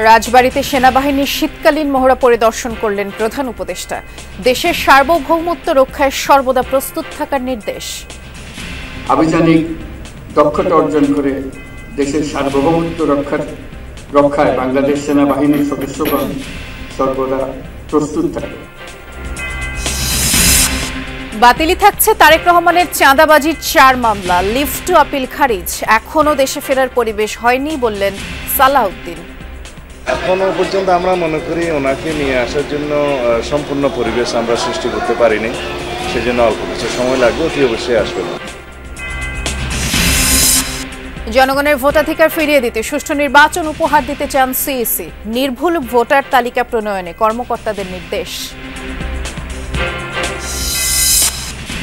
রাজবাড়ীতে সেনাবাহিনীর শীতকালীন মহড়া পরিদর্শন করলেন প্রধান উপদেষ্টা। দেশের সার্বভৌমত্ব রক্ষায় সর্বদা প্রস্তুত থাকার নির্দেশ। আভিযানিক দক্ষতা অর্জন করে দেশের সার্বভৌমত্ব রক্ষায় বাংলাদেশ সেনাবাহিনীর সদস্যগণ সর্বদা প্রস্তুত থাকে। বাতিলই থাকছে তারেক রহমানের চাঁদাবাজির 4 মামলা। লিভ টু আপিল খারিজ। এখনো দেশে ফেরার পরিবেশ হয়নি বললেন সালাউদ্দিন। এখনো পর্যন্ত আমরা মনে করি ওনাকে নিয়ে আসার জন্য সম্পূর্ণ পরিবেশ আমরা সৃষ্টি করতে পারিনি, সেজন্য অল্প কিছু সময় লাগবে, অতি অবশ্যই আসবে। জনগণের ভোটাধিকার ফিরিয়ে দিতে সুষ্ঠু নির্বাচন উপহার দিতে চান সিইসি। নির্ভুল ভোটার তালিকা প্রণয়নে কর্মকর্তাদের নির্দেশ।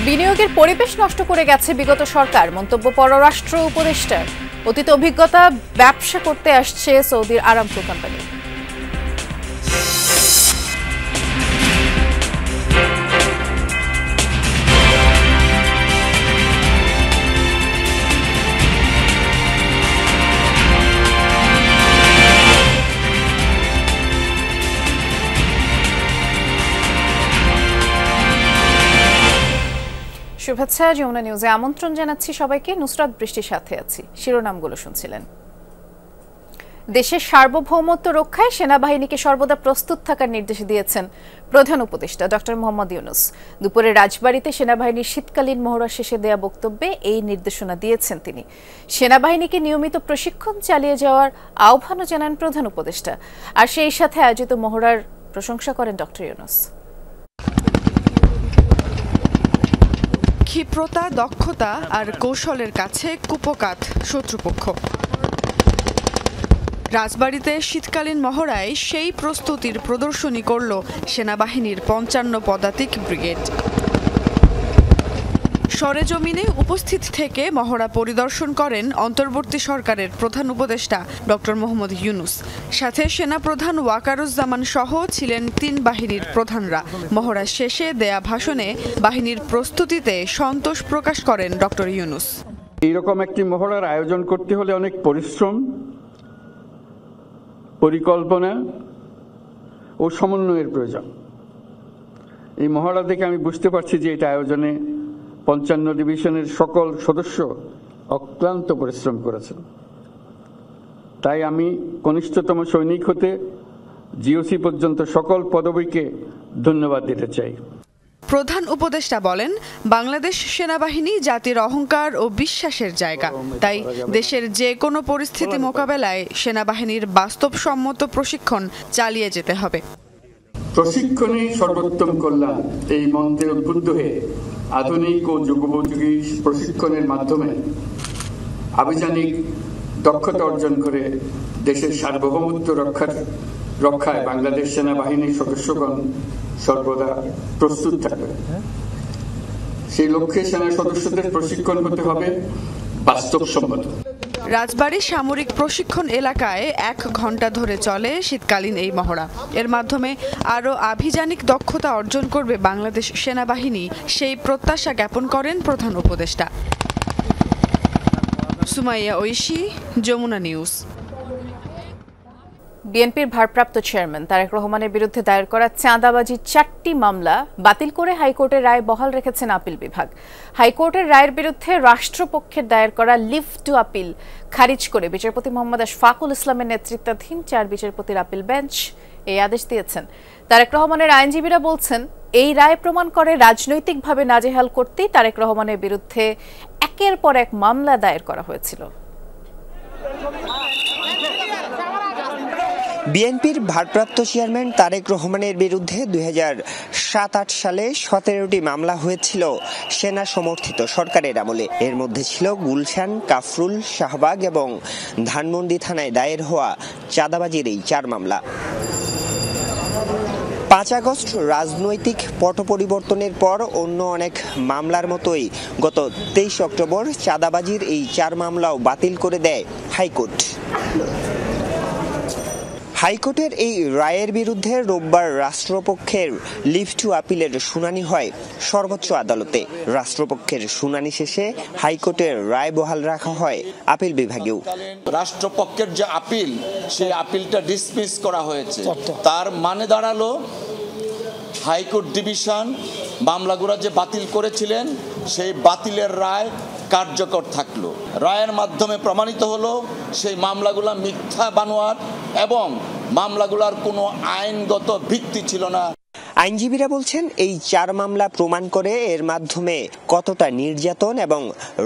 বিনিয়োগের পরিবেশ নষ্ট করে গেছে বিগত সরকার, মন্তব্য পররাষ্ট্র উপদেষ্টার। অতীত অভিজ্ঞতা ব্যবসা করতে আসছে সৌদির আরামকো কোম্পানি। শুভেচ্ছা, যমুনা নিউজে আমন্ত্রণ জানাচ্ছি সবাইকে। নুসরাত বৃষ্টির সাথে আছি। শিরোনামগুলো শুনছিলেন। দেশের সার্বভৌমত্ব রক্ষায় সেনাবাহিনীকে সর্বদা প্রস্তুত থাকার নির্দেশ দিয়েছেন প্রধান উপদেষ্টা ডক্টর মোহাম্মদ ইউনূস। দুপুরে রাজবাড়ীতে সেনাবাহিনীর শীতকালীন মহড়া শেষে দেয়া বক্তব্যে এই নির্দেশনা দিয়েছেন তিনি। সেনাবাহিনীকে নিয়মিত প্রশিক্ষণ চালিয়ে যাওয়ার আহ্বানও জানান প্রধান উপদেষ্টা। আর সেই সাথে আয়োজিত মহড়ার প্রশংসা করেন ডক্টর ইউনূস। ক্ষিপ্রতা, দক্ষতা আর কৌশলের কাছে কুপকাত শত্রুপক্ষ। রাজবাড়ীতে শীতকালীন মহড়ায় সেই প্রস্তুতির প্রদর্শনী করল সেনাবাহিনীর 55 পদাতিক ব্রিগেড। সরেজমিনে উপস্থিত থেকে মহড়া পরিদর্শন করেন অন্তর্বর্তী সরকারের প্রধান উপদেষ্টা ডক্টর মোহাম্মদ ইউনূস। সাথে সেনাপ্রধান ওয়াকারুজ্জামান সহ ছিলেন 3 বাহিনীর প্রধানরা। মহড়া শেষে দেয়া ভাষণে বাহিনীর প্রস্তুতিতে সন্তোষ প্রকাশ করেন ডক্টর ইউনূস। এইরকম একটি মহড়ার আয়োজন করতে হলে অনেক পরিশ্রম, পরিকল্পনা ও সমন্বয়ের প্রয়োজন। এই মহড়া দেখে আমি বুঝতে পারছি যে এটা আয়োজনে 55 ডিভিশনের সকল সদস্য অক্লান্ত পরিশ্রম করেছেন। তাই আমি কনিষ্ঠতম সৈনিক হতে জিওসি পর্যন্ত সকল পদবীকে ধন্যবাদ দিতে চাই। প্রধান উপদেষ্টা বলেন, বাংলাদেশ সেনাবাহিনী জাতির অহংকার ও বিশ্বাসের জায়গা। তাই দেশের যে কোনো পরিস্থিতি মোকাবেলায় সেনাবাহিনীর বাস্তবসম্মত প্রশিক্ষণ চালিয়ে যেতে হবে। প্রশিক্ষণে সর্বোত্তম কল্যাণ এই মন্ত্রে উদ্বুদ্ধ হয়ে আধুনিক ও যুগোপযোগী প্রশিক্ষণের মাধ্যমে আভিযানিক দক্ষতা অর্জন করে দেশের সার্বভৌমত্ব রক্ষায় বাংলাদেশ সেনাবাহিনীর সদস্যগণ সর্বদা প্রস্তুত থাকবে। সেই লক্ষ্যে সেনা সদস্যদের প্রশিক্ষণ হতে হবে বাস্তবসম্মত। রাজবাড়ী সামরিক প্রশিক্ষণ এলাকায় 1 ঘন্টা ধরে চলে শীতকালীন এই মহড়া। এর মাধ্যমে আরও আভিযানিক দক্ষতা অর্জন করবে বাংলাদেশ সেনাবাহিনী, সেই প্রত্যাশা জ্ঞাপন করেন প্রধান উপদেষ্টা। সুমাইয়া ঐশী, যমুনা নিউজ। বিএনপির ভারপ্রাপ্ত চেয়ারম্যান তারেক রহমানের বিরুদ্ধে দায়ের করা চাঁদাবাজির 4টি মামলা বাতিল করে হাইকোর্টের রায় বহাল রেখেছেন আপিল বিভাগ। হাইকোর্টের রায়ের বিরুদ্ধে রাষ্ট্রপক্ষের দায়ের করা লিভ টু আপিল খারিজ করে বিচারপতি মোহাম্মদ আশফাকুল ইসলামের নেতৃত্বাধীন 4 বিচারপতির আপিল বেঞ্চ এই আদেশ দিয়েছেন। তারেক রহমানের আইনজীবীরা বলছেন, এই রায় প্রমাণ করে রাজনৈতিকভাবে নাজেহাল করতেই তারেক রহমানের বিরুদ্ধে একের পর এক মামলা দায়ের করা হয়েছিল। বিএনপির ভারপ্রাপ্ত চেয়ারম্যান তারেক রহমানের বিরুদ্ধে 2007-8 সালে 17টি মামলা হয়েছিল সেনা সমর্থিত সরকারের আমলে। এর মধ্যে ছিল গুলশান, কাফরুল, শাহবাগ এবং ধানমন্ডি থানায় দায়ের হওয়া চাঁদাবাজির এই 4 মামলা। 5 আগস্ট রাজনৈতিক পট পরিবর্তনের পর অন্য অনেক মামলার মতোই গত 23 অক্টোবর চাঁদাবাজির এই 4 মামলাও বাতিল করে দেয় হাইকোর্ট। হাইকোর্টের এই রায়ের বিরুদ্ধে রোববার রাষ্ট্রপক্ষের লিভ টু আপিলের শুনানি হয় সর্বোচ্চ আদালতে। রাষ্ট্রপক্ষের শুনানি শেষে হাইকোর্টের রায় বহাল রাখা হয় আপিল বিভাগেও। রাষ্ট্রপক্ষের যে আপিল, সেই আপিলটা ডিসমিস করা হয়েছে। তার মানে দাঁড়ালো হাইকোর্ট ডিভিশন মামলাগুলো যে বাতিল করেছিলেন সেই বাতিলের রায় কার্যকর থাকলো। রায়ের মাধ্যমে প্রমাণিত হলো সেই মামলাগুলো মিথ্যা বানোয়াট এবং মামলাগুলোর কোনো আইনগত ভিত্তি ছিল না। আইনজীবীরা বলছেন এই 4 মামলা প্রমাণ করে এর মাধ্যমে কতটা নির্যাতন এবং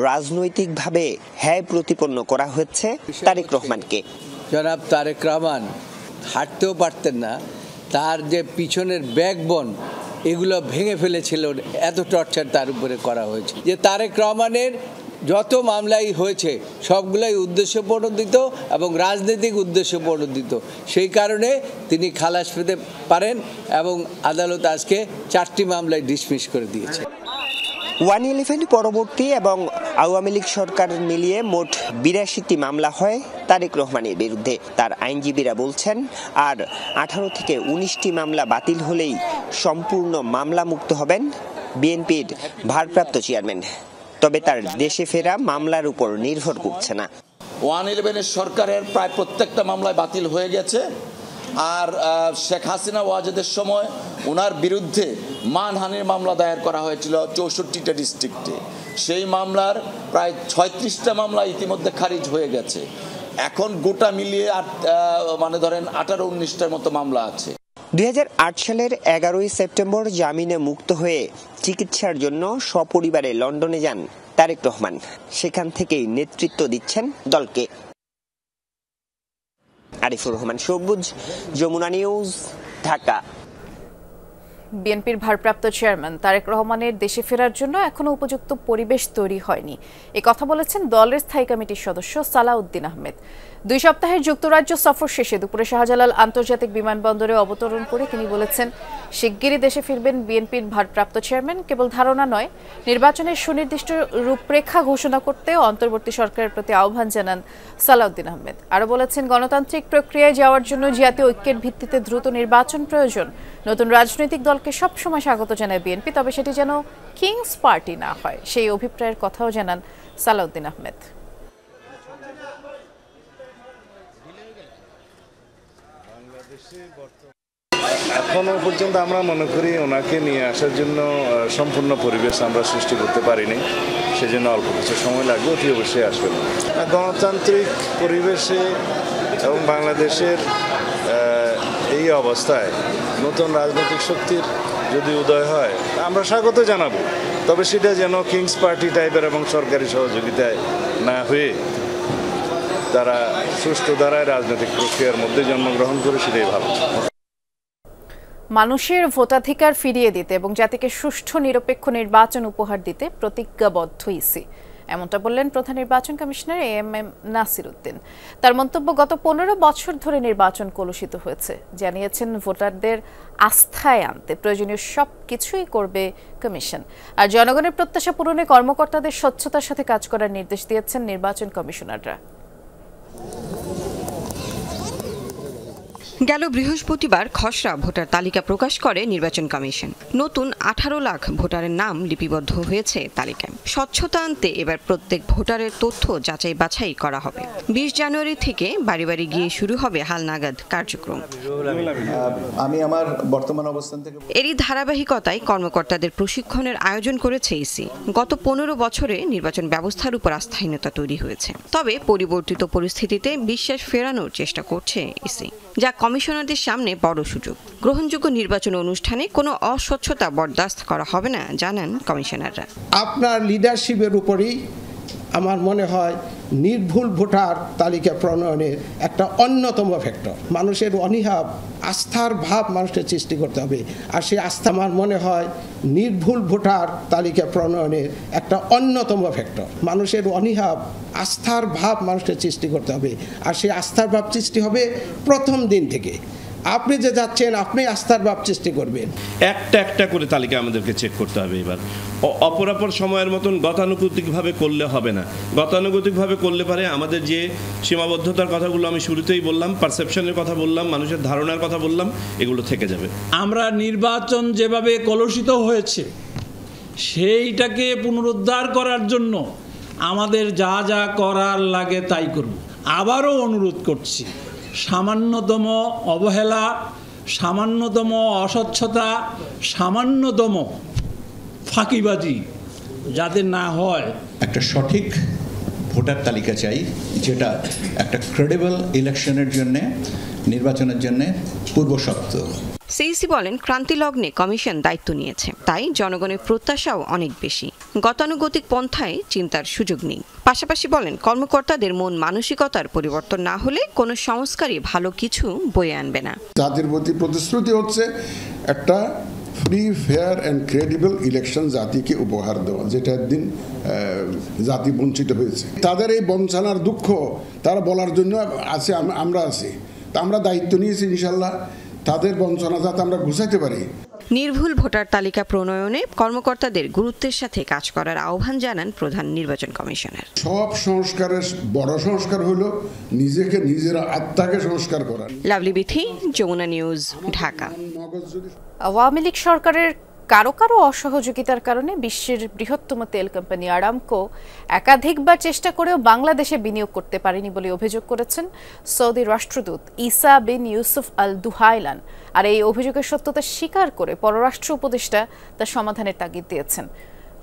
রাজনৈতিকভাবে হ্যায় প্রতিপন্ন করা হচ্ছে তারেক রহমানকে। জনাব তারেক রহমান হাঁটতেও পারতেন না, তার যে পিছনের ব্যাকবোন এগুলো ভেঙে ফেলেছিল, এত টর্চার তার উপরে করা হয়েছে। যে তারেক রহমানের যত মামলাই হয়েছে সবগুলাই উদ্দেশ্যপ্রণোদিত এবং রাজনৈতিক উদ্দেশ্যপ্রণোদিত, সেই কারণে তিনি খালাস পেতে পারেন এবং আদালত আজকে 4টি মামলায় ডিসমিস করে দিয়েছে। 111 পরবর্তী এবং আওয়ামী লীগ সরকার মিলিয়ে মোট 82টি মামলা হয় তারেক রহমানের বিরুদ্ধে। তার আইনজীবীরা বলছেন আর 18 থেকে 19টি মামলা বাতিল হলেই সম্পূর্ণ মামলা মুক্ত হবেন বিএনপির ভারপ্রাপ্ত চেয়ারম্যান। তবে তার দেশে ফেরা মামলার উপর নির্ভর করছে না। 111 সরকারের প্রায় প্রত্যেকটা মামলায় বাতিল হয়ে গেছে। আর শেখ হাসিনা ওয়াজেদের সময় ওনার বিরুদ্ধে মানহানির মামলা দায়ের করা হয়েছিল 64টা ডিস্ট্রিক্টে। সেই মামলার প্রায় 36টা মামলা ইতিমধ্যে খারিজ হয়ে গেছে। এখন গোটা মিলিয়ে মানে ধরেন 18-19টার মতো মামলা আছে। 2008 সালের 11ই সেপ্টেম্বর জামিনে মুক্ত হয়ে চিকিৎসার জন্য সপরিবারে লন্ডনে যান তারেক রহমান। সেখান থেকেই নেতৃত্ব দিচ্ছেন দলকে। আরিফুর রহমান সবুজ, যমুনা নিউজ, ঢাকা। বিএনপির ভারপ্রাপ্ত চেয়ারম্যান তারেক রহমানের দেশে ফেরার জন্য এখনো উপযুক্ত পরিবেশ তৈরি হয়নি, এ কথা বলেছেন দলের স্থায়ী কমিটির সদস্য সালাউদ্দিন আহমেদ। 2 সপ্তাহের যুক্তরাজ্য সফর শেষে দুপুরে শাহজালাল আন্তর্জাতিক বিমানবন্দরে অবতরণ করে তিনি বলেছেন শিগগিরই দেশে ফিরবেন বিএনপির ভারপ্রাপ্ত চেয়ারম্যান। কেবল ধারণা নয়, নির্বাচনের সুনির্দিষ্ট রূপরেখা ঘোষণা করতেও অন্তর্বর্তী সরকারের প্রতি আহ্বান জানান সালাউদ্দিন আহমেদ। আরও বলেছেন গণতান্ত্রিক প্রক্রিয়ায় যাওয়ার জন্য জাতীয় ঐক্যের ভিত্তিতে দ্রুত নির্বাচন প্রয়োজন। নতুন রাজনৈতিক দলকে সবসময় স্বাগত জানায় বিএনপি, তবে সেটি যেন কিংস পার্টি না হয় সেই অভিপ্রায়ের কথাও জানান সালাউদ্দিন আহমেদ। এখনো পর্যন্ত আমরা মনে করি ওনাকে নিয়ে আসার জন্য সম্পূর্ণ পরিবেশ আমরা সৃষ্টি করতে পারিনি, সেজন্য অল্প কিছু সময় লাগবে, অতি অবশ্যই আসবেন। গণতান্ত্রিক পরিবেশে এবং বাংলাদেশের এই অবস্থায় নতুন রাজনৈতিক শক্তির যদি উদয় হয় আমরা স্বাগত জানাবো, তবে সেটা যেন কিংস পার্টি টাইপের এবং সরকারি সহযোগিতায় না হয়ে তারা সুষ্ঠু ধারায় রাজনৈতিক প্রক্রিয়ার মধ্যে জন্মগ্রহণ করে, সেটাই ভালো। মানুষের ভোটাধিকার ফিরিয়ে দিতে এবং জাতিকে সুষ্ঠু নিরপেক্ষ নির্বাচন উপহার দিতে প্রতিজ্ঞাবদ্ধ ইসি, এমনটা বললেন প্রধান নির্বাচন কমিশনার এএমএম নাসির উদ্দিন। তার মন্তব্য, গত 15 বছর ধরে নির্বাচন কলুষিত হয়েছে। জানিয়েছেন ভোটারদের আস্থায় আনতে প্রয়োজনীয় সবকিছুই করবে কমিশন। আর জনগণের প্রত্যাশা পূরণে কর্মকর্তাদের স্বচ্ছতার সাথে কাজ করার নির্দেশ দিয়েছেন নির্বাচন কমিশনাররা। গেল বৃহস্পতিবার খসড়া ভোটার তালিকা প্রকাশ করে নির্বাচন কমিশন। নতুন 18 লাখ ভোটারের নাম লিপিবদ্ধ হয়েছে তালিকায়। স্বচ্ছতা আনতে এবার প্রত্যেক ভোটারের তথ্য যাচাই বাছাই করা হবে। 20 জানুয়ারি থেকে বাড়ি বাড়ি গিয়ে শুরু হবে হালনাগাদ কার্যক্রম। আমি আমার বর্তমান অবস্থান থেকে এরই ধারাবাহিকতায় কর্মকর্তাদের প্রশিক্ষণের আয়োজন করেছে ইসি। গত 15 বছরে নির্বাচন ব্যবস্থার উপর আস্থাহীনতা তৈরি হয়েছে, তবে পরিবর্তিত পরিস্থিতিতে বিশ্বাস ফেরানোর চেষ্টা করছে ইসি, যা কমিশনারদের সামনে বড় সুযোগ। গ্রহণযোগ্য নির্বাচন অনুষ্ঠানে কোনো অস্বচ্ছতা বরদাস্ত করা হবে না, জানান কমিশনাররা। আপনার লিডারশিপের উপরেই আমার মনে হয় নির্ভুল ভোটার তালিকা প্রণয়নের একটা অন্যতম ফ্যাক্টর। মানুষের অনীহা আস্থার ভাব মানুষকে সৃষ্টি করতে হবে, আর সেই আস্থা আমার মনে হয় নির্ভুল ভোটার তালিকা প্রণয়নের একটা অন্যতম ফ্যাক্টর। মানুষের অনীহা আস্থার ভাব মানুষকে সৃষ্টি করতে হবে, আর সেই আস্থার ভাব সৃষ্টি হবে প্রথম দিন থেকে। আপনি যে যাচ্ছেন আপনি আস্থার ভাব সৃষ্টি করবেন। একটা একটা করে তালিকা আমাদেরকে চেক করতে হবে। এবার অপরাপর সময়ের মতন গতানুগতিকভাবে করলে হবে না। গতানুগতিকভাবে করলে পারে আমাদের যে সীমাবদ্ধতার কথাগুলো আমি শুরুতেই বললাম, পারসেপশনের কথা বললাম, মানুষের ধারণার কথা বললাম, এগুলো থেকে যাবে। আমরা নির্বাচন যেভাবে কলুষিত হয়েছে সেইটাকে পুনরুদ্ধার করার জন্য আমাদের যা যা করার লাগে তাই করব। আবারও অনুরোধ করছি, সামান্যতম অবহেলা, সামান্যতম অস্বচ্ছতা, সামান্যতম ফাঁকিবাজি যাতে না হয়। একটা সঠিক ভোটার তালিকা চাই, যেটা একটা ক্রেডিবল ইলেকশনের জন্য, নির্বাচনের জন্য পূর্বশর্ত। সিইসি বলেন, ক্রান্তি লগ্নে কমিশন দায়িত্ব নিয়েছে, তাই জনগণের প্রত্যাশাও অনেক বেশি। গতানুগতিক পন্থায় চিন্তার সুযোগ নেই। পাশাপাশি বলেন, কর্মকর্তাদের মন মানসিকতার পরিবর্তন না হলে কোনো সংস্কারই ভালো কিছু বয়ে আনবে না। জাতির প্রতি প্রতিশ্রুতি হচ্ছে একটা free, fair and credible election জাতিকে উপহার দেওয়া, যেটা একদিন জাতি বঞ্চিত হয়েছে। তাদের এই বঞ্চনার দুঃখ তারা বলার জন্য আছে, আমরা আছি। তা আমরা দায়িত্ব নিয়েছি ইনশাল্লাহ তাদের বঞ্চনা যাতে আমরা ঘুচাইতে পারি। নির্ভুল ভোটার তালিকা প্রণয়নে কর্মকর্তাদের গুরুত্বের সাথে কাজ করার আহ্বান জানান প্রধান নির্বাচন কমিশনার। সব সংস্কারের বড় সংস্কার হলো নিজেকে, নিজের আত্মাকে সংস্কার করা। Lovely Bithi, Jamuna news, Dhaka. আওয়ামী লীগ সরকারের কারো কারো অসহযোগিতার কারণে বিশ্বের বৃহত্তম তেল কোম্পানি আরামকো একাধিকবার চেষ্টা করেও বাংলাদেশে বিনিয়োগ করতে পারেনি বলে অভিযোগ করেছেন সৌদি রাষ্ট্রদূত ইসা বিন ইউসুফ আল দুহাইলান। আর এই অভিযোগের সত্যতা স্বীকার করে পররাষ্ট্র উপদেষ্টা তার সমাধানের তাগিদ দিয়েছেন।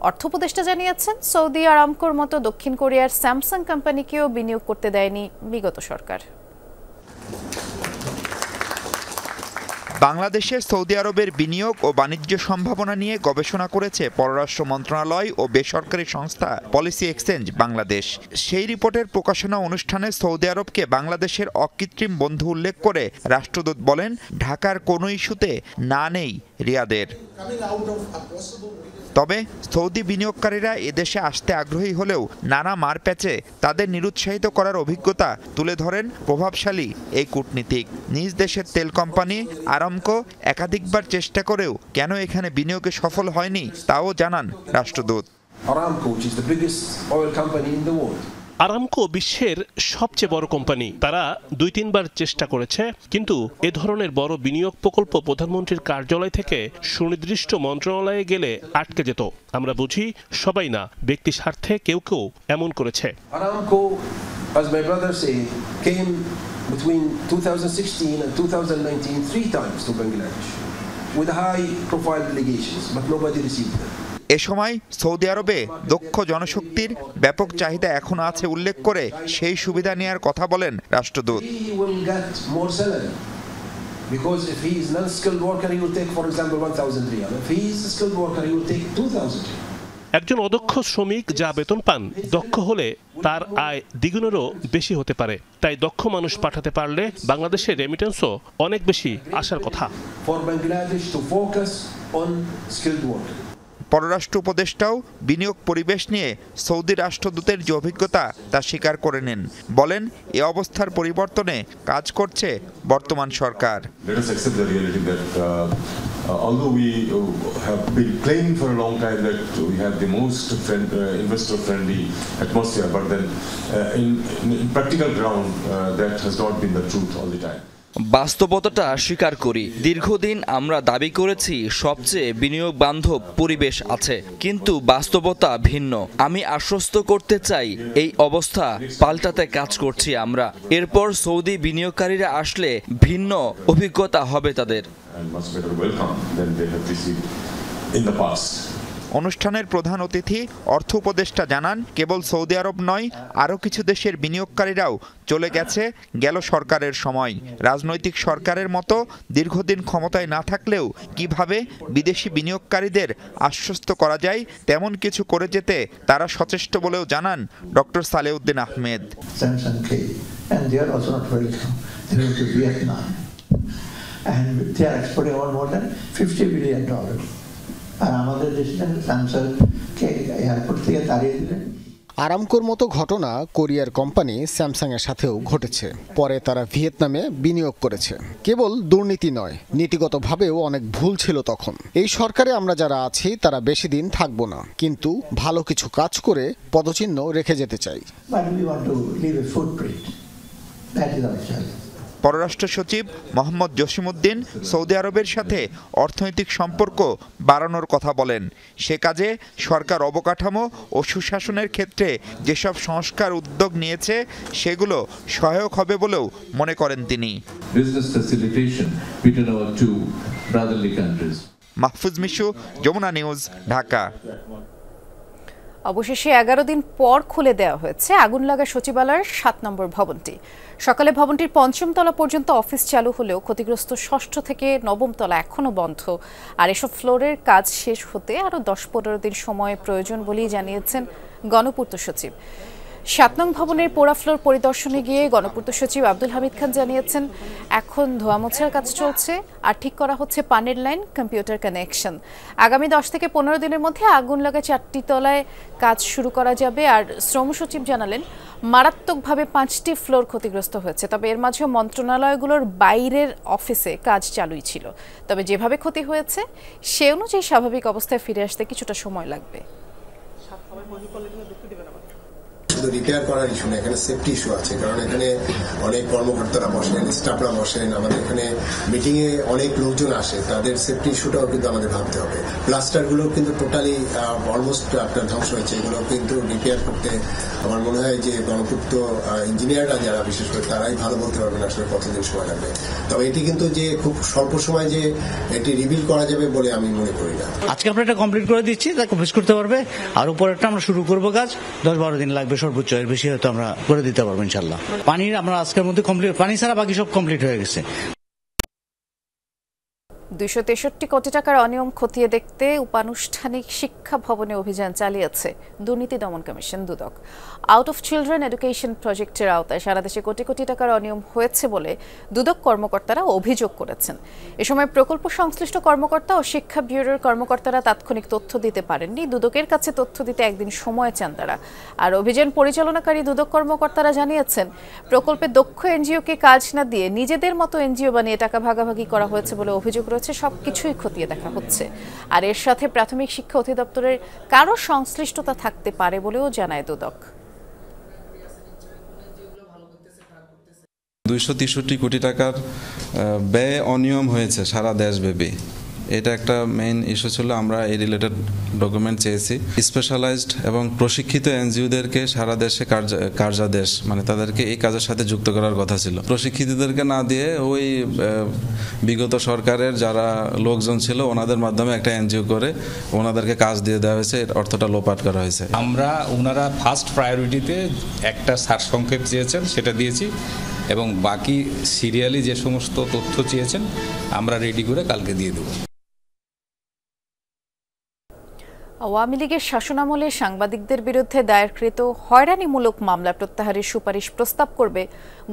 অর্থ উপদেষ্টা জানিয়েছেন, সৌদি আরামকোর মতো দক্ষিণ কোরিয়ার স্যামসাং কোম্পানিকেও বিনিয়োগ করতে দেয়নি বিগত সরকার। বাংলাদেশে সৌদি আরবের বিনিয়োগ ও বাণিজ্য সম্ভাবনা নিয়ে গবেষণা করেছে পররাষ্ট্র মন্ত্রণালয় ও বেসরকারি সংস্থা পলিসি এক্সচেঞ্জ বাংলাদেশ। সেই রিপোর্টের প্রকাশনা অনুষ্ঠানে সৌদি আরবকে বাংলাদেশের অকৃত্রিম বন্ধু উল্লেখ করে রাষ্ট্রদূত বলেন, ঢাকার কোনো ইস্যুতে না নেই রিয়াদের। তবে সৌদি বিনিয়োগকারীরা এদেশে আসতে আগ্রহী হলেও নানা মারপ্যাচে তাদের নিরুৎসাহিত করার অভিজ্ঞতা তুলে ধরেন প্রভাবশালী এই কূটনীতিক। নিজ দেশের তেল কোম্পানি আরামকো একাধিকবার চেষ্টা করেও কেন এখানে বিনিয়োগে সফল হয়নি তাও জানান রাষ্ট্রদূত। আরামকো বিশ্বের সবচেয়ে বড় কোম্পানি। তারা 2-3বার চেষ্টা করেছে, কিন্তু এ ধরনের বড় বিনিয়োগ প্রকল্প প্রধানমন্ত্রীর কার্যালয় থেকে সুনির্দিষ্ট মন্ত্রণালয়ে গেলে আটকে যেত। আমরা বুঝি সবাই না, ব্যক্তি স্বার্থে কেউ কেউ এমন করেছে। Aramco, as my brother say, came between 2016 and 2019 3 times to Bangladesh with high profile delegations, but nobody received them. এ সময় সৌদি আরবে দক্ষ জনশক্তির ব্যাপক চাহিদা এখন আছে উল্লেখ করে সেই সুবিধা নেওয়ার কথা বলেন রাষ্ট্রদূত। একজন অদক্ষ শ্রমিক যা বেতন পান, দক্ষ হলে তার আয় দ্বিগুণেরও বেশি হতে পারে। তাই দক্ষ মানুষ পাঠাতে পারলে বাংলাদেশের রেমিটেন্সও অনেক বেশি আসার কথা। পররাষ্ট্র উপদেষ্টাও বিনিয়োগ পরিবেশ নিয়ে সৌদি রাষ্ট্রদূতের যে অভিজ্ঞতা তা স্বীকার করে নেন। বলেন, এ অবস্থার পরিবর্তনে কাজ করছে বর্তমান সরকার। Although we have been claiming for a long time that we have the most investor-friendly atmosphere, but then in practical ground, that has not been the truth all the time. বাস্তবতাটা স্বীকার করি, দীর্ঘদিন আমরা দাবি করেছি সবচেয়ে বিনিয়োগ বান্ধব পরিবেশ আছে, কিন্তু বাস্তবতা ভিন্ন। আমি আশ্বস্ত করতে চাই এই অবস্থা পাল্টাতে কাজ করছি আমরা। এরপর সৌদি বিনিয়োগকারীরা আসলে ভিন্ন অভিজ্ঞতা হবে তাদের। অনুষ্ঠানের প্রধান অতিথি অর্থ উপদেষ্টা জানান, কেবল সৌদি আরব নয়, আরও কিছু দেশের বিনিয়োগকারীরাও চলে গেল সরকারের সময়। রাজনৈতিক সরকারের মতো দীর্ঘদিন ক্ষমতায় না থাকলেও কিভাবে বিদেশি বিনিয়োগকারীদের আশ্বস্ত করা যায় তেমন কিছু করে যেতে তারা সচেষ্ট বলেও জানান ডক্টর সালেউদ্দিন আহমেদ। আর আমাদের দেশে স্যামসাংকে এয়ারপোর্ট থেকে তাড়িয়ে দিলেন। আরামকোর মতো ঘটনা কোরিয়ার কোম্পানি স্যামসাং এর সাথেও ঘটেছে। পরে তারা ভিয়েতনামে বিনিয়োগ করেছে। কেবল দুর্নীতি নয়, নীতিগতভাবেও অনেক ভুল ছিল তখন। এই সরকারে আমরা যারা আছি তারা বেশি দিন থাকবো না, কিন্তু ভালো কিছু কাজ করে পদচিহ্ন রেখে যেতে চাই। পররাষ্ট্র সচিব মোহাম্মদ জসিমউদ্দিন সৌদি আরবের সাথে অর্থনৈতিক সম্পর্ক বাড়ানোর কথা বলেন। সে কাজে সরকার অবকাঠামো ও সুশাসনের ক্ষেত্রে যেসব সংস্কার উদ্যোগ নিয়েছে সেগুলো সহায়ক হবে বলেও মনে করেন তিনি। মাহফুজ মিশু, যমুনা নিউজ, ঢাকা। অবশেষে 11 দিন পর খুলে দেওয়া হয়েছে আগুন লাগা সচিবালয়ের 7 নম্বর ভবনটি। সকালে ভবনটির 5ম তলা পর্যন্ত অফিস চালু হলেও ক্ষতিগ্রস্ত 6ষ্ঠ থেকে 9ম তলা এখনো বন্ধ। আর এসব ফ্লোরের কাজ শেষ হতে আরও 10-15 দিন সময় প্রয়োজন বলেই জানিয়েছেন গণপূর্ত সচিব। 7 নং ভবনের পোড়া ফ্লোর পরিদর্শনে গিয়ে গণপূর্ত সচিব আব্দুল হামিদ খান জানিয়েছেন, এখন ধোয়া মোছার কাজ চলছে আর ঠিক করা হচ্ছে পানির লাইন, কম্পিউটার কানেকশন। আগামী 10 থেকে 15 দিনের মধ্যে আগুন লাগা 4টি তলায় কাজ শুরু করা যাবে। আর শ্রম সচিব জানালেন, মারাত্মকভাবে 5টি ফ্লোর ক্ষতিগ্রস্ত হয়েছে, তবে এর মাঝেও মন্ত্রণালয়গুলোর বাইরের অফিসে কাজ চালুই ছিল। তবে যেভাবে ক্ষতি হয়েছে সে অনুযায়ী স্বাভাবিক অবস্থায় ফিরে আসতে কিছুটা সময় লাগবে। শুধু রিপেয়ার করার ইস্যু না, এখানে সেফটি ইস্যু আছে, কারণ এখানে অনেক কর্মকর্তারা বসেন, স্টাফরা বসেন, আমাদের এখানে মিটিং এ অনেক লোকজন আসে, তাদের সেফটি ইস্যুটাও কিন্তু আমাদের ভাবতে হবে। প্লাস্টার গুলো কিন্তু টোটালি অলমোস্ট আপনার ধ্বংস হয়েছে, এগুলো কিন্তু রিপেয়ার করতে আমার মনে হয় যে গণপূর্ত ইঞ্জিনিয়াররা যারা বিশেষ করে তারাই ভালো বলতে পারবেন আসলে কতদিন সময় লাগবে। তবে এটি কিন্তু যে খুব স্বল্প সময় যে এটি রিবিল করা যাবে বলে আমি মনে করি না। আজকে আমরা এটা কমপ্লিট করে দিচ্ছি, তা অফিস করতে পারবে, আর উপরেরটা আমরা শুরু করবো কাজ 10-12 দিন লাগবে সর্বোচ্চ, এর বেশি হয়তো আমরা করে দিতে পারবো ইনশাল্লাহ। পানির আমরা আজকের মধ্যে কমপ্লিট, পানি ছাড়া বাকি সব কমপ্লিট হয়ে গেছে। 263 কোটি টাকার অনিয়ম খতিয়ে দেখতে উপানুষ্ঠানিক শিক্ষা ভবনে অভিযান চালিয়েছে দুর্নীতি দমন কমিশন দুদক। আউট অফ চিলড্রেন এডুকেশন প্রজেক্টের আওতায় সারা দেশে কোটি কোটি টাকার অনিয়ম হয়েছে বলে দুদক কর্মকর্তারা অভিযোগ করেছেন। এ সময় প্রকল্প সংশ্লিষ্ট কর্মকর্তা ও শিক্ষা ব্যুরোর কর্মকর্তারা তাৎক্ষণিক তথ্য দিতে পারেননি। দুদকের কাছে তথ্য দিতে একদিন সময় চান তারা। আর অভিযান পরিচালনাকারী দুদক কর্মকর্তারা জানিয়েছেন, প্রকল্পে দক্ষ এনজিওকে কাজ না দিয়ে নিজেদের মতো এনজিও বানিয়ে টাকা ভাগাভাগি করা হয়েছে বলে অভিযোগ রয়েছে। সবকিছুই খতিয়ে দেখা হচ্ছে। আর এর সাথে প্রাথমিক শিক্ষা অধিদপ্তরের কারো সংশ্লিষ্টতা থাকতে পারে বলেও জানায় দুদক। 263 কোটি টাকার ব্যয় অনিয়ম হয়েছে সারা দেশব্যাপী, এটা একটা মেইন ইস্যু ছিল। আমরা এই রিলেটেড ডকুমেন্ট চেয়েছি। স্পেশালাইজড এবং প্রশিক্ষিত এনজিওদেরকে সারা দেশে কার্যাদেশ, মানে তাদেরকে এই কাজের সাথে যুক্ত করার কথা ছিল। প্রশিক্ষিতদেরকে না দিয়ে ওই বিগত সরকারের যারা লোকজন ছিল ওনাদের মাধ্যমে একটা এনজিও করে ওনাদেরকে কাজ দিয়ে দেওয়া হয়েছে, অর্থটা লোপাট করা হয়েছে। ওনারা ফার্স্ট প্রায়োরিটিতে একটা সারসংক্ষেপ চেয়েছেন, সেটা দিয়েছি, এবং বাকি সিরিয়ালি যে সমস্ত তথ্য চেয়েছেন আমরা রেডি করে কালকে দিয়ে দেব। আওয়ামী লীগের শাসনামলে সাংবাদিকদের বিরুদ্ধে দায়েরকৃত হয়রানিমূলক মামলা প্রত্যাহারের সুপারিশ প্রস্তাব করবে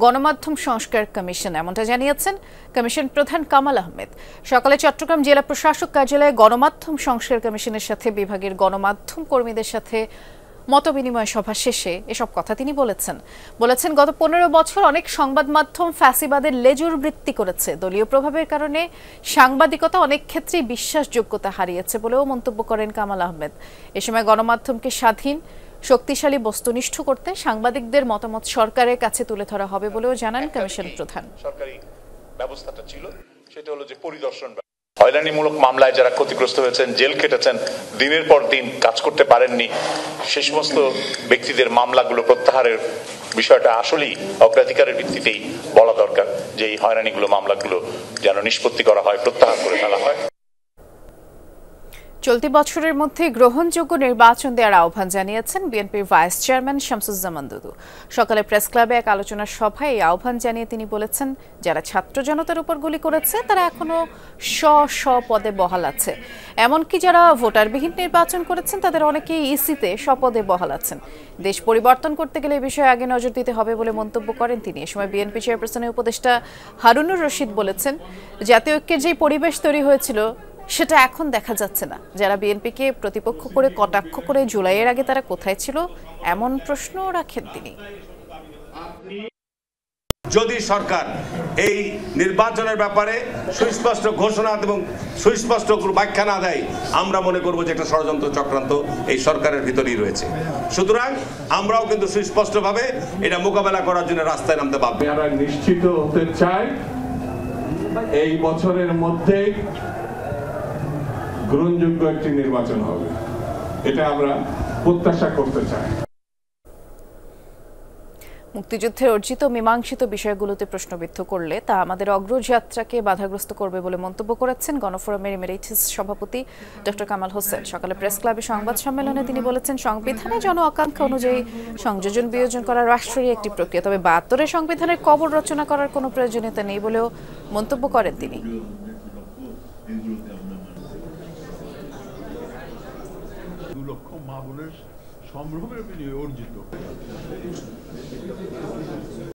গণমাধ্যম সংস্কার কমিশন, এমনটা জানিয়েছেন কমিশন প্রধান কামাল আহমেদ। সকালে চট্টগ্রাম জেলা প্রশাসক কার্যালয়ে গণমাধ্যম সংস্কার কমিশনের সাথে বিভাগের গণমাধ্যম কর্মীদের সাথে মতবিনিময় সভা শেষে এসব কথা তিনি বলেছেন। গত 15 বছর অনেক সংবাদ মাধ্যম ফ্যাসিবাদের লেজুর বৃত্তি করেছে। দলীয় প্রভাবের কারণে সাংবাদিকতা অনেক ক্ষেত্রেই বিশ্বাসযোগ্যতা হারিয়েছে বলেও মন্তব্য করেন কামাল আহমেদ। এ সময় গণমাধ্যমকে স্বাধীন, শক্তিশালী, বস্তুনিষ্ঠ করতে সাংবাদিকদের মতামত সরকারের কাছে তুলে ধরা হবে বলেও জানান কমিশন প্রধান। সরকারি ব্যবস্থাটা ছিল সেটা হলো যে পরিদর্শন। হয়রানিমূলক মামলায় যারা ক্ষতিগ্রস্ত হয়েছেন, জেল খেটেছেন, দিনের পর দিন কাজ করতে পারেননি, সে সমস্ত ব্যক্তিদের মামলাগুলো প্রত্যাহারের বিষয়টা আসলেই অগ্রাধিকারের ভিত্তিতেই বলা দরকার, যে এই হয়রানিগুলো মামলাগুলো যেন নিষ্পত্তি করা হয়, প্রত্যাহার করে ফেলা হয়। চলতি বছরের মধ্যে গ্রহণযোগ্য নির্বাচন দেওয়ার আহ্বান জানিয়েছেন বিএনপির ভাইস চেয়ারম্যান শামসুজ্জামান দুদু। সকালে প্রেস ক্লাবে এক আলোচনা সভায় এই আহ্বান জানিয়ে তিনি বলেছেন, যারা ছাত্র জনতার উপর গুলি করেছে তারা এখনো স্ব পদে বহাল আছে। এমনকি যারা ভোটারবিহীন নির্বাচন করেছেন তাদের অনেকেই ইসিতে স্বপদে বহাল আছেন। দেশ পরিবর্তন করতে গেলে এই বিষয়ে আগে নজর দিতে হবে বলে মন্তব্য করেন তিনি। এ সময় বিএনপি চেয়ারপারসনের উপদেষ্টা হারুনুর রশিদ বলেছেন, জাতীয় ঐক্যের যে পরিবেশ তৈরি হয়েছিল সেটা এখন দেখা যাচ্ছে না। যারা বিএনপিকে প্রতিপক্ষ করে কটাক্ষ করে জুলাইয়ের আগে তারা কোথায় ছিল এমন প্রশ্নও রাখেন তিনি। যদি সরকার এই নির্বাচনের ব্যাপারে সুস্পষ্ট ঘোষণা এবং সুস্পষ্ট ব্যাখ্যা না দেয়, আমরা মনে করব যে একটা ষড়যন্ত্র চক্রান্ত এই সরকারের ভিতরেই রয়েছে। সুতরাং আমরাও কিন্তু সুস্পষ্টভাবে এটা মোকাবেলা করার জন্য রাস্তায় নামতে বাধ্য। আমরা নিশ্চিত হতে চাই এই বছরের মধ্যে গ্রহণযোগ্য একটি নির্বাচন হবে, এটা আমরা প্রত্যাশা করতে চাই। মুক্তিযুদ্ধের অর্জিত মীমাংসিত বিষয়গুলোতে প্রশ্নবিদ্ধ করলে তা আমাদের অগ্রযাত্রাকে বাধাগ্রস্ত করবে বলে মন্তব্য করেছেন গণফোরামের এমিরেটাস সভাপতি ডক্টর কামাল হোসেন। সকালে প্রেস ক্লাবে সংবাদ সম্মেলনে তিনি বলেছেন, সংবিধানে জন আকাঙ্ক্ষা অনুযায়ী সংযোজন বিয়োজন করা রাষ্ট্রেরই একটি প্রক্রিয়া, তবে ৭২ সংবিধানের কবর রচনা করার কোনো প্রয়োজনীয়তা নেই বলেও মন্তব্য করেন তিনি। সম্ভ্রমের অর্জিত